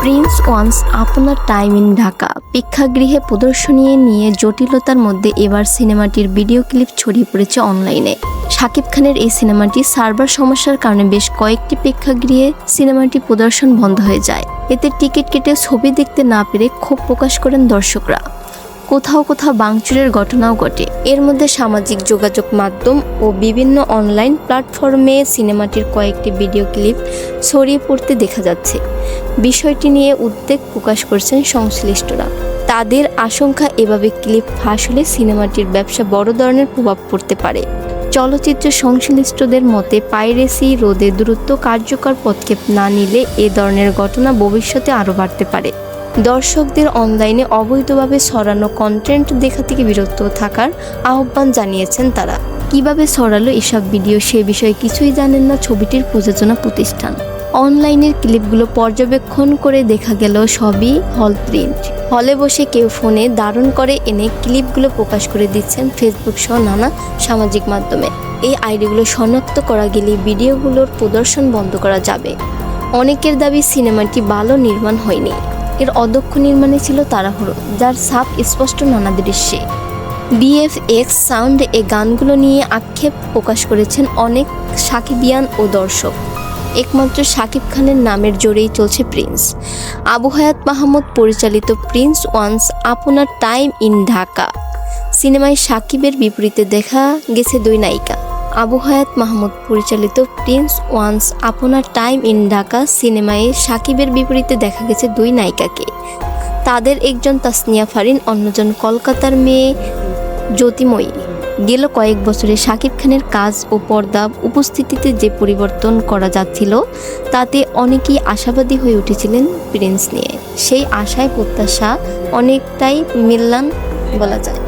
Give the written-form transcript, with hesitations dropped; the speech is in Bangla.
প্রিন্স ওয়ান্স আপনার টাইম ইন ঢাকা প্রেক্ষাগৃহে প্রদর্শনী নিয়ে জটিলতার মধ্যে এবার সিনেমাটির ভিডিও ক্লিপ ছড়িয়ে পড়েছে অনলাইনে। শাকিব খানের এই সিনেমাটি সার্ভার সমস্যার কারণে বেশ কয়েকটি প্রেক্ষাগৃহে সিনেমাটি প্রদর্শন বন্ধ হয়ে যায়। এতে টিকিট কেটে ছবি দেখতে না পেরে ক্ষোভ প্রকাশ করেন দর্শকরা। কোথাও কোথাও ভাঙচুরের ঘটনাও ঘটে। এর মধ্যে সামাজিক যোগাযোগ মাধ্যম ও বিভিন্ন অনলাইন প্ল্যাটফর্মে সিনেমাটির কয়েকটি ভিডিও ক্লিপ ছড়িয়ে পড়তে দেখা যাচ্ছে। বিষয়টি নিয়ে উদ্বেগ প্রকাশ করছেন সংশ্লিষ্টরা। তাদের আশঙ্কা, এভাবে ক্লিপ ফাঁস হলে সিনেমাটির ব্যবসা বড় ধরনের প্রভাব পড়তে পারে। চলচ্চিত্র সংশ্লিষ্টদের মতে, পাইরেসি রোধে দ্রুত কার্যকর পদক্ষেপ না নিলে এ ধরনের ঘটনা ভবিষ্যতে আরও বাড়তে পারে। দর্শকদের অনলাইনে অবৈধভাবে ছড়ানো কন্টেন্ট দেখা থেকে বিরত থাকার আহ্বান জানিয়েছেন তারা। কিভাবে ছড়ালো এসব ভিডিও সে বিষয়ে কিছুই জানেন না ছবিটির প্রযোজনা প্রতিষ্ঠান। অনলাইনের ক্লিপগুলো পর্যবেক্ষণ করে দেখা গেল সবই হল প্রিন্ট। হলে বসে কেউ ফোনে ধারণ করে এনে ক্লিপগুলো প্রকাশ করে দিচ্ছেন ফেসবুক সহ নানা সামাজিক মাধ্যমে। এই আইডিগুলো শনাক্ত করা গেলে ভিডিওগুলোর প্রদর্শন বন্ধ করা যাবে। অনেকের দাবি সিনেমাটি ভালো নির্মাণ হয়নি। এর অদক্ষ নির্মাণে ছিল তাড়াহুড়ো, যার ছাপ স্পষ্ট নানা দৃশ্যে। ভিএফএক্স সাউন্ড এ গানগুলো নিয়ে আক্ষেপ প্রকাশ করেছেন অনেক সাকিবিয়ান ও দর্শক। একমাত্র শাকিব খানের নামের জোরেই চলছে প্রিন্স। আবু হায়াত মাহমুদ পরিচালিত প্রিন্স ওয়ান্স আপনার টাইম ইন ঢাকা সিনেমায় শাকিবের বিপরীতে দেখা গেছে দুই নায়িকা। আবু হায়াত মাহমুদ পরিচালিত প্রিন্স ওয়ান্স আপনার টাইম ইন ঢাকা সিনেমায় শাকিবের বিপরীতে দেখা গেছে দুই নায়িকাকে। তাদের একজন তাসনিয়া ফারিন, অন্যজন কলকাতার মেয়ে জ্যোতিময়ী। গেল কয়েক বছরে শাকিব খানের কাজ ও পর্দা উপস্থিতিতে যে পরিবর্তন করা যাচ্ছিল, তাতে অনেকেই আশাবাদী হয়ে উঠেছিলেন প্রিন্স নিয়ে। সেই আশায় প্রত্যাশা অনেকটাই মিললাম বলা যায়।